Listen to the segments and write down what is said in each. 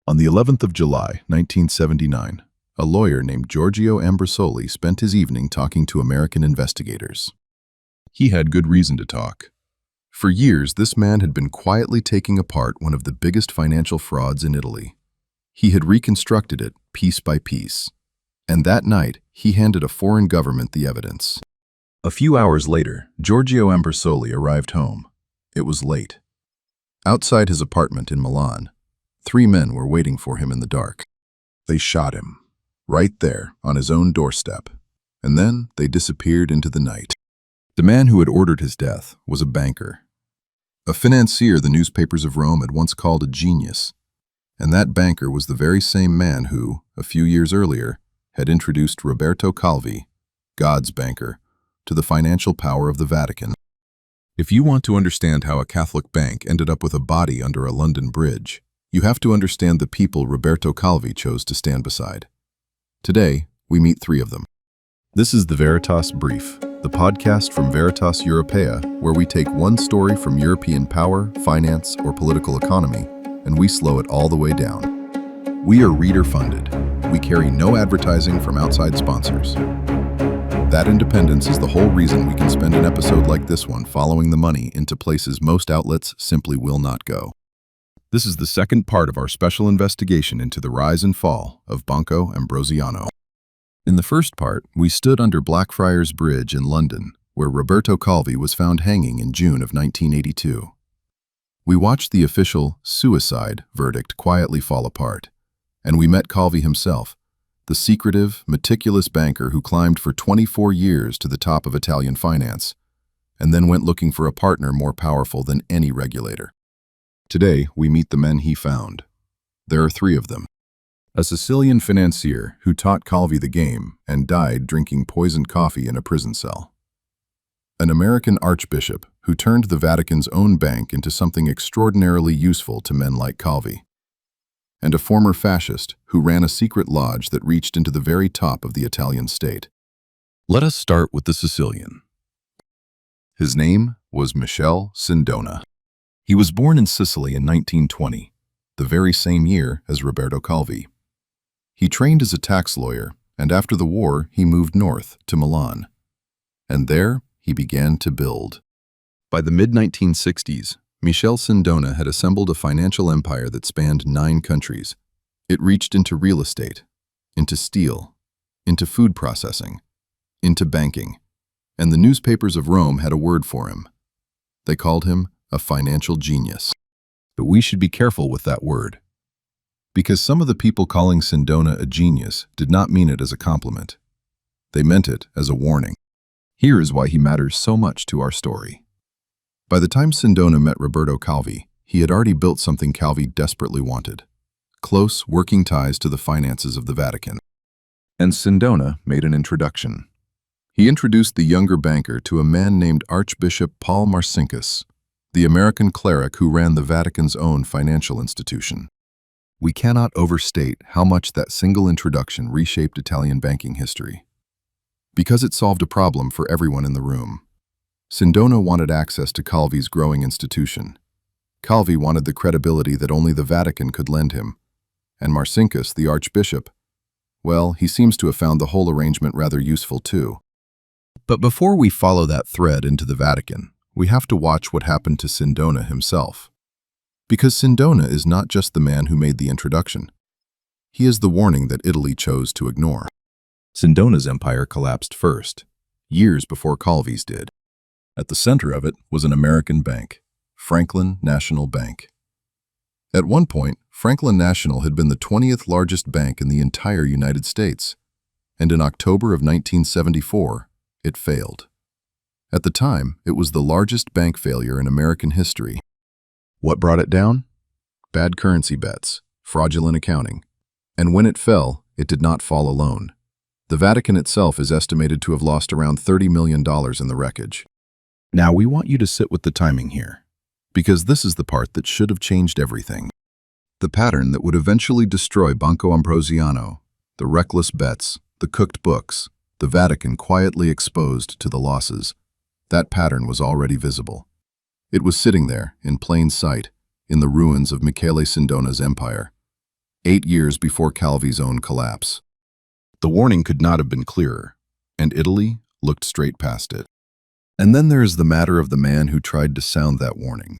On the 11th of July, 1979, a lawyer named Giorgio Ambrosoli spent his evening talking to American investigators. He had good reason to talk. For years, this man had been quietly taking apart one of the biggest financial frauds in Italy. He had reconstructed it piece by piece. And that night, he handed a foreign government the evidence. A few hours later, Giorgio Ambrosoli arrived home. It was late. Outside his apartment in Milan, 3 men were waiting for him in the dark. They shot him, right there on his own doorstep, and then they disappeared into the night. The man who had ordered his death was a banker. A financier the newspapers of Rome had once called a genius, and that banker was the very same man who, a few years earlier, had introduced Roberto Calvi, God's banker, to the financial power of the Vatican. If you want to understand how a Catholic bank ended up with a body under a London bridge, you have to understand the people Roberto Calvi chose to stand beside. Today, we meet 3 of them. This is the Veritas Brief, the podcast from Veritas Europaea, where we take one story from European power, finance, or political economy, and we slow it all the way down. We are reader-funded. We carry no advertising from outside sponsors. That independence is the whole reason we can spend an episode like this one following the money into places most outlets simply will not go. This is the second part of our special investigation into the rise and fall of Banco Ambrosiano. In the first part, we stood under Blackfriars Bridge in London, where Roberto Calvi was found hanging in June of 1982. We watched the official suicide verdict quietly fall apart, and we met Calvi himself, the secretive, meticulous banker who climbed for 24 years to the top of Italian finance, and then went looking for a partner more powerful than any regulator. Today, we meet the men he found. There are 3 of them. A Sicilian financier who taught Calvi the game and died drinking poisoned coffee in a prison cell. An American archbishop who turned the Vatican's own bank into something extraordinarily useful to men like Calvi. And a former fascist who ran a secret lodge that reached into the very top of the Italian state. Let us start with the Sicilian. His name was Michele Sindona. He was born in Sicily in 1920, the very same year as Roberto Calvi. He trained as a tax lawyer, and after the war, he moved north to Milan. And there, he began to build. By the mid-1960s, Michele Sindona had assembled a financial empire that spanned 9 countries. It reached into real estate, into steel, into food processing, into banking, and the newspapers of Rome had a word for him. They called him a financial genius. But we should be careful with that word, because some of the people calling Sindona a genius did not mean it as a compliment. They meant it as a warning. Here is why he matters so much to our story. By the time Sindona met Roberto Calvi, he had already built something Calvi desperately wanted: close working ties to the finances of the Vatican. And Sindona made an introduction. He introduced the younger banker to a man named Archbishop Paul Marcinkus, the American cleric who ran the Vatican's own financial institution. We cannot overstate how much that single introduction reshaped Italian banking history. Because it solved a problem for everyone in the room. Sindona wanted access to Calvi's growing institution. Calvi wanted the credibility that only the Vatican could lend him. And Marcinkus, the archbishop, well, he seems to have found the whole arrangement rather useful too. But before we follow that thread into the Vatican, we have to watch what happened to Sindona himself. Because Sindona is not just the man who made the introduction. He is the warning that Italy chose to ignore. Sindona's empire collapsed first, years before Calvi's did. At the center of it was an American bank, Franklin National Bank. At one point, Franklin National had been the 20th largest bank in the entire United States, and in October of 1974, it failed. At the time, it was the largest bank failure in American history. What brought it down? Bad currency bets, fraudulent accounting. And when it fell, it did not fall alone. The Vatican itself is estimated to have lost around $30 million in the wreckage. Now we want you to sit with the timing here, because this is the part that should have changed everything. The pattern that would eventually destroy Banco Ambrosiano, the reckless bets, the cooked books, the Vatican quietly exposed to the losses. That pattern was already visible. It was sitting there, in plain sight, in the ruins of Michele Sindona's empire. 8 years before Calvi's own collapse. The warning could not have been clearer, and Italy looked straight past it. And then there is the matter of the man who tried to sound that warning.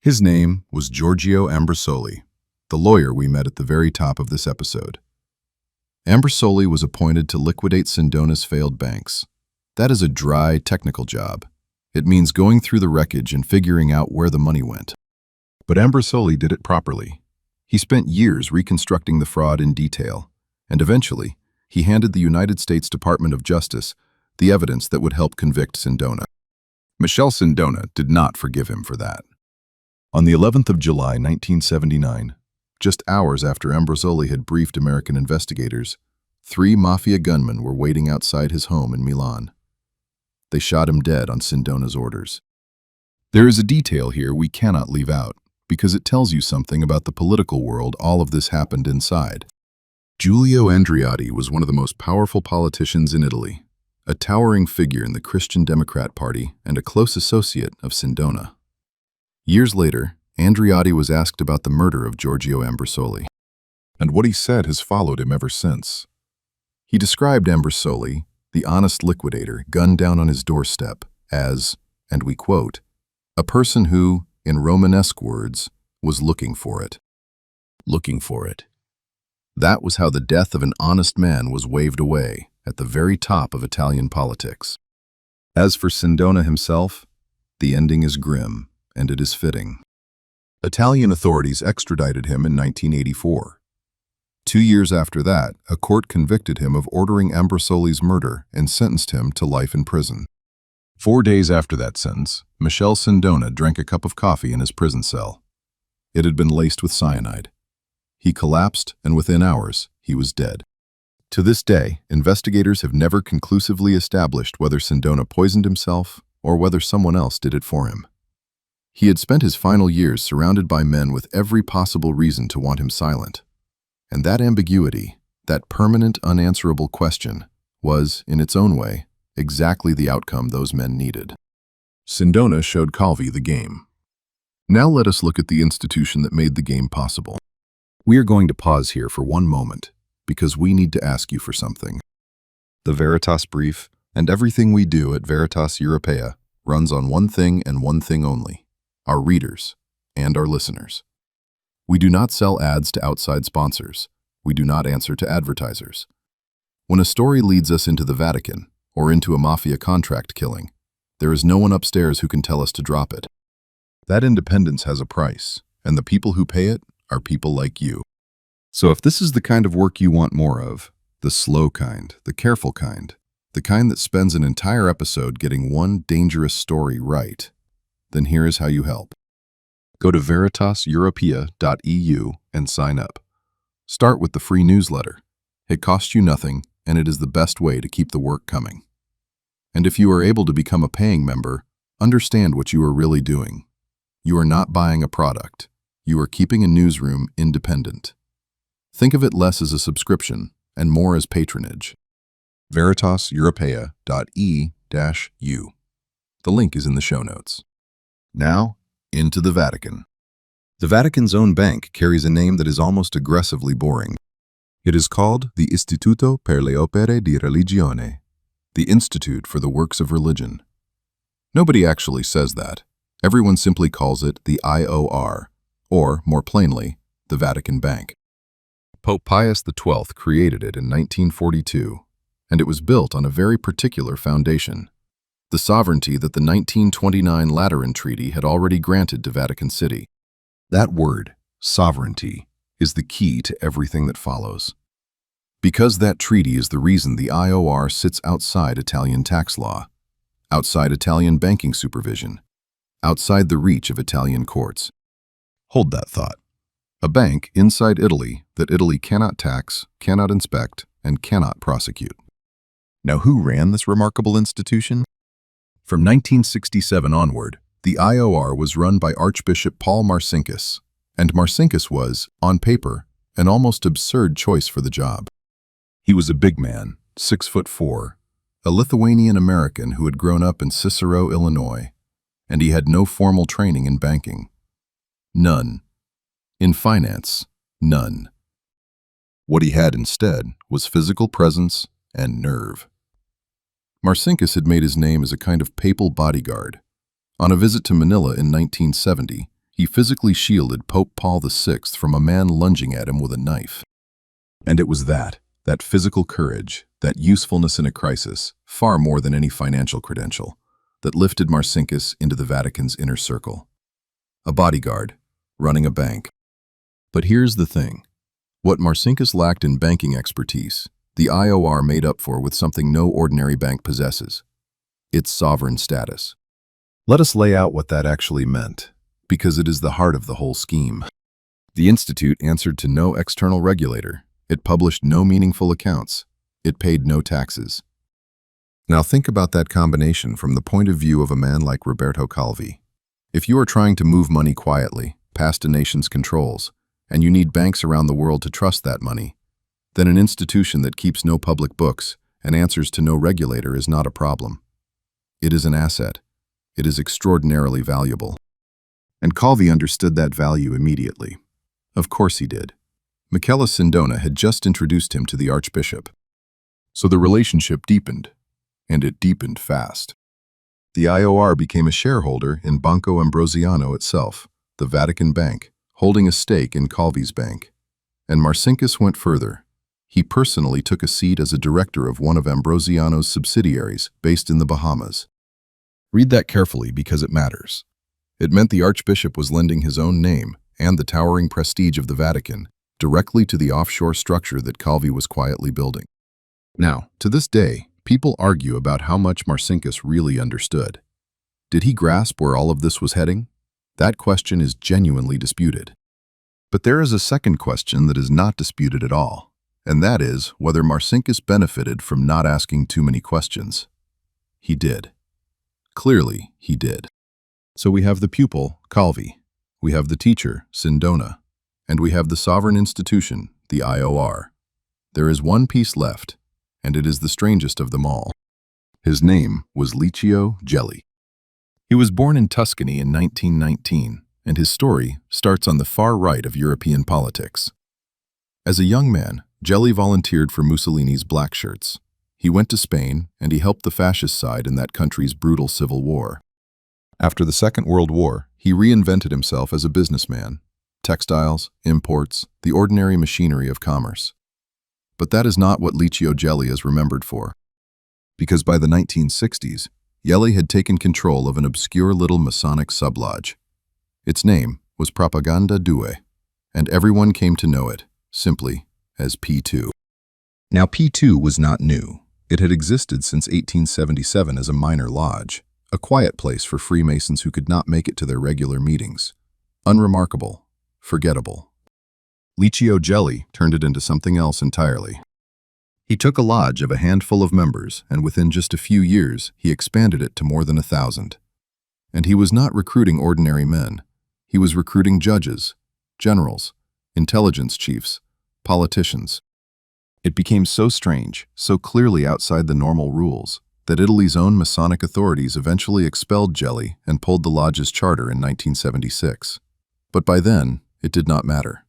His name was Giorgio Ambrosoli, the lawyer we met at the very top of this episode. Ambrosoli was appointed to liquidate Sindona's failed banks. That is a dry, technical job. It means going through the wreckage and figuring out where the money went. But Ambrosoli did it properly. He spent years reconstructing the fraud in detail, and eventually, he handed the United States Department of Justice the evidence that would help convict Sindona. Michele Sindona did not forgive him for that. On the 11th of July, 1979, just hours after Ambrosoli had briefed American investigators, 3 mafia gunmen were waiting outside his home in Milan. They shot him dead on Sindona's orders. There is a detail here we cannot leave out, because it tells you something about the political world all of this happened inside. Giulio Andreotti was one of the most powerful politicians in Italy, a towering figure in the Christian Democrat Party and a close associate of Sindona. Years later, Andreotti was asked about the murder of Giorgio Ambrosoli, and what he said has followed him ever since. He described Ambrosoli, the honest liquidator gunned down on his doorstep, as, and we quote, a person who, in Romanesque words, was looking for it. Looking for it. That was how the death of an honest man was waved away at the very top of Italian politics. As for Sindona himself, the ending is grim, and it is fitting. Italian authorities extradited him in 1984. 2 years after that, a court convicted him of ordering Ambrosoli's murder and sentenced him to life in prison. 4 days after that sentence, Michele Sindona drank a cup of coffee in his prison cell. It had been laced with cyanide. He collapsed, and within hours, he was dead. To this day, investigators have never conclusively established whether Sindona poisoned himself or whether someone else did it for him. He had spent his final years surrounded by men with every possible reason to want him silent. And that ambiguity, that permanent unanswerable question, was, in its own way, exactly the outcome those men needed. Sindona showed Calvi the game. Now let us look at the institution that made the game possible. We are going to pause here for one moment, because we need to ask you for something. The Veritas Brief and everything we do at Veritas Europaea runs on one thing and one thing only: our readers and our listeners. We do not sell ads to outside sponsors. We do not answer to advertisers. When a story leads us into the Vatican or into a mafia contract killing, there is no one upstairs who can tell us to drop it. That independence has a price, and the people who pay it are people like you. So if this is the kind of work you want more of, the slow kind, the careful kind, the kind that spends an entire episode getting one dangerous story right, then here is how you help. Go to veritaseuropaea.eu and sign up. Start with the free newsletter. It costs you nothing, and it is the best way to keep the work coming. And if you are able to become a paying member, understand what you are really doing. You are not buying a product. You are keeping a newsroom independent. Think of it less as a subscription and more as patronage. veritaseuropaea.e-u. The link is in the show notes. Now, into the Vatican. The Vatican's own bank carries a name that is almost aggressively boring. It is called the Istituto per le Opere di Religione, the Institute for the Works of Religion. Nobody actually says that. Everyone simply calls it the IOR, or, more plainly, the Vatican Bank. Pope Pius XII created it in 1942, and it was built on a very particular foundation: the sovereignty that the 1929 Lateran Treaty had already granted to Vatican City. That word, sovereignty, is the key to everything that follows. Because that treaty is the reason the IOR sits outside Italian tax law, outside Italian banking supervision, outside the reach of Italian courts. Hold that thought. A bank inside Italy that Italy cannot tax, cannot inspect, and cannot prosecute. Now, who ran this remarkable institution? From 1967 onward, the IOR was run by Archbishop Paul Marcinkus, and Marcinkus was, on paper, an almost absurd choice for the job. He was a big man, 6'4", a Lithuanian-American who had grown up in Cicero, Illinois, and he had no formal training in banking. None. In finance, none. What he had instead was physical presence and nerve. Marcinkus had made his name as a kind of papal bodyguard. On a visit to Manila in 1970, he physically shielded Pope Paul VI from a man lunging at him with a knife. And it was that physical courage, that usefulness in a crisis, far more than any financial credential, that lifted Marcinkus into the Vatican's inner circle. A bodyguard, running a bank. But here's the thing. What Marcinkus lacked in banking expertise, the IOR made up for with something no ordinary bank possesses: its sovereign status. Let us lay out what that actually meant, because it is the heart of the whole scheme. The Institute answered to no external regulator. It published no meaningful accounts. It paid no taxes. Now think about that combination from the point of view of a man like Roberto Calvi. If you are trying to move money quietly, past a nation's controls, and you need banks around the world to trust that money, then an institution that keeps no public books and answers to no regulator is not a problem. It is an asset. It is extraordinarily valuable. And Calvi understood that value immediately. Of course he did. Michele Sindona had just introduced him to the Archbishop. So the relationship deepened, and it deepened fast. The IOR became a shareholder in Banco Ambrosiano itself, the Vatican Bank, holding a stake in Calvi's bank. And Marcinkus went further. He personally took a seat as a director of one of Ambrosiano's subsidiaries based in the Bahamas. Read that carefully because it matters. It meant the Archbishop was lending his own name and the towering prestige of the Vatican directly to the offshore structure that Calvi was quietly building. Now, to this day, people argue about how much Marcinkus really understood. Did he grasp where all of this was heading? That question is genuinely disputed. But there is a second question that is not disputed at all, and that is whether Marcinkus benefited from not asking too many questions. He did. Clearly, he did. So we have the pupil, Calvi. We have the teacher, Sindona. And we have the sovereign institution, the IOR. There is one piece left, and it is the strangest of them all. His name was Licio Gelli. He was born in Tuscany in 1919, and his story starts on the far right of European politics. As a young man, Gelli volunteered for Mussolini's black shirts. He went to Spain, and he helped the fascist side in that country's brutal civil war. After the Second World War, he reinvented himself as a businessman. Textiles, imports, the ordinary machinery of commerce. But that is not what Licio Gelli is remembered for. Because by the 1960s, Gelli had taken control of an obscure little Masonic sublodge. Its name was Pt.2, and everyone came to know it, simply, as P2. Now P2 was not new. It had existed since 1877 as a minor lodge, a quiet place for Freemasons who could not make it to their regular meetings. Unremarkable. Forgettable. Licio Gelli turned it into something else entirely. He took a lodge of a handful of members, and within just a few years, he expanded it to more than 1,000. And he was not recruiting ordinary men. He was recruiting judges, generals, intelligence chiefs, politicians. It became so strange, so clearly outside the normal rules, that Italy's own Masonic authorities eventually expelled Gelli and pulled the lodge's charter in 1976. But by then, it did not matter.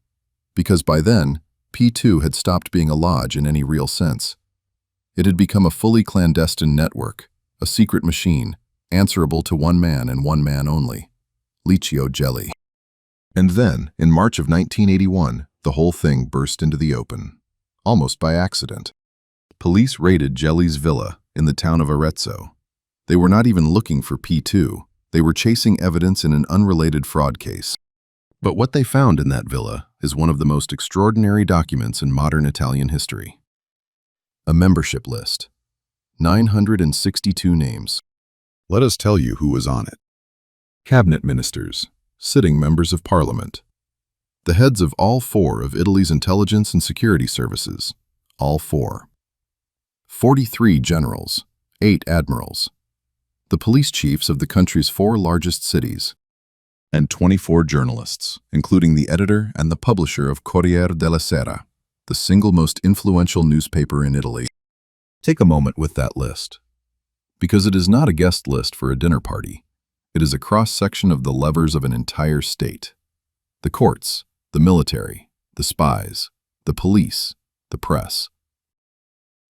Because by then, P2 had stopped being a lodge in any real sense. It had become a fully clandestine network, a secret machine, answerable to one man and one man only, Licio Gelli. And then, in March of 1981, the whole thing burst into the open, almost by accident. Police raided Gelli's villa in the town of Arezzo. They were not even looking for P2, they were chasing evidence in an unrelated fraud case. But what they found in that villa is one of the most extraordinary documents in modern Italian history. A membership list. 962 names. Let us tell you who was on it. Cabinet ministers, sitting members of parliament, the heads of all 4 of Italy's intelligence and security services, all 4. 43 generals, 8 admirals, the police chiefs of the country's 4 largest cities, and 24 journalists, including the editor and the publisher of Corriere della Sera, the single most influential newspaper in Italy. Take a moment with that list, because it is not a guest list for a dinner party. It is a cross-section of the levers of an entire state. The courts, the military, the spies, the police, the press.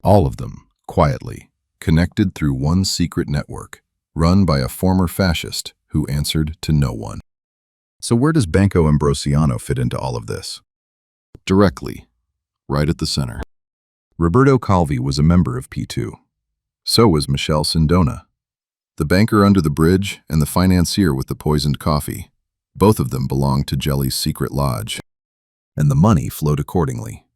All of them, quietly, connected through one secret network, run by a former fascist who answered to no one. So where does Banco Ambrosiano fit into all of this? Directly, right at the center. Roberto Calvi was a member of P2. So was Michele Sindona, the banker under the bridge and the financier with the poisoned coffee. Both of them belonged to Gelli's secret lodge, and the money flowed accordingly.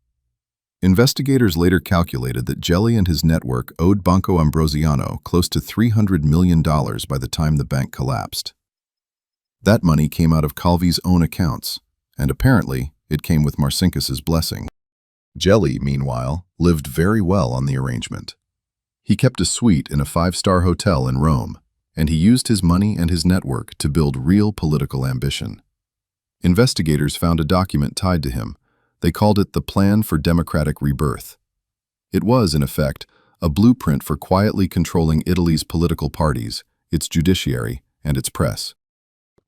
Investigators later calculated that Gelli and his network owed Banco Ambrosiano close to $300 million by the time the bank collapsed. That money came out of Calvi's own accounts, and apparently it came with Marcinkus's blessing. Gelli, meanwhile, lived very well on the arrangement. He kept a suite in a 5-star hotel in Rome, and he used his money and his network to build real political ambition. Investigators found a document tied to him. They called it the Plan for Democratic Rebirth. It was, in effect, a blueprint for quietly controlling Italy's political parties, its judiciary, and its press.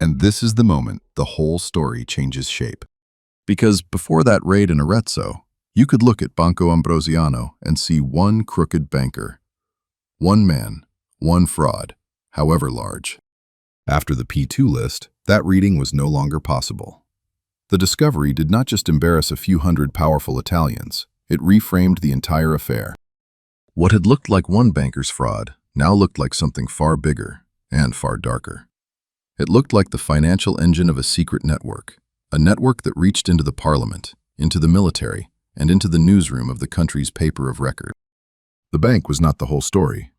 And this is the moment the whole story changes shape. Because before that raid in Arezzo, you could look at Banco Ambrosiano and see one crooked banker. One man, one fraud, however large. After the P2 list, that reading was no longer possible. The discovery did not just embarrass a few hundred powerful Italians, it reframed the entire affair. What had looked like one banker's fraud now looked like something far bigger and far darker. It looked like the financial engine of a secret network, a network that reached into the parliament, into the military, and into the newsroom of the country's paper of record. The bank was not the whole story.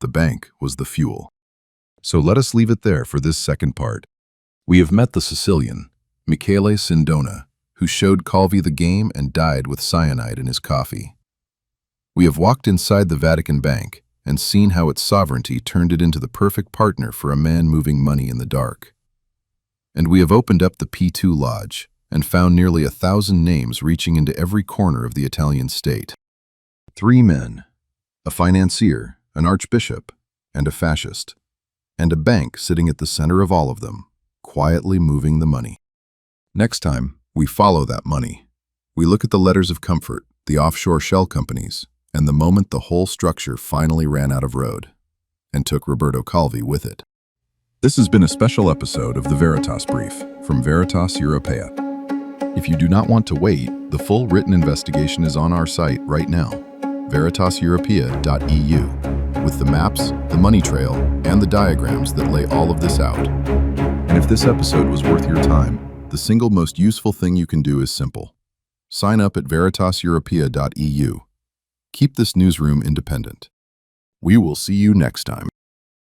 The bank was the fuel. So let us leave it there for this second part. We have met the Sicilian, Michele Sindona, who showed Calvi the game and died with cyanide in his coffee. We have walked inside the Vatican Bank and seen how its sovereignty turned it into the perfect partner for a man moving money in the dark. And we have opened up the P2 Lodge and found nearly 1,000 names reaching into every corner of the Italian state. 3 men, a financier, an archbishop, and a fascist, and a bank sitting at the center of all of them, quietly moving the money. Next time, we follow that money. We look at the letters of comfort, the offshore shell companies, and the moment the whole structure finally ran out of road, and took Roberto Calvi with it. This has been a special episode of the Veritas Brief from Veritas Europaea. If you do not want to wait, the full written investigation is on our site right now, veritaseuropaea.eu, with the maps, the money trail, and the diagrams that lay all of this out. And if this episode was worth your time, the single most useful thing you can do is simple. Sign up at veritaseuropaea.eu. Keep this newsroom independent. We will see you next time.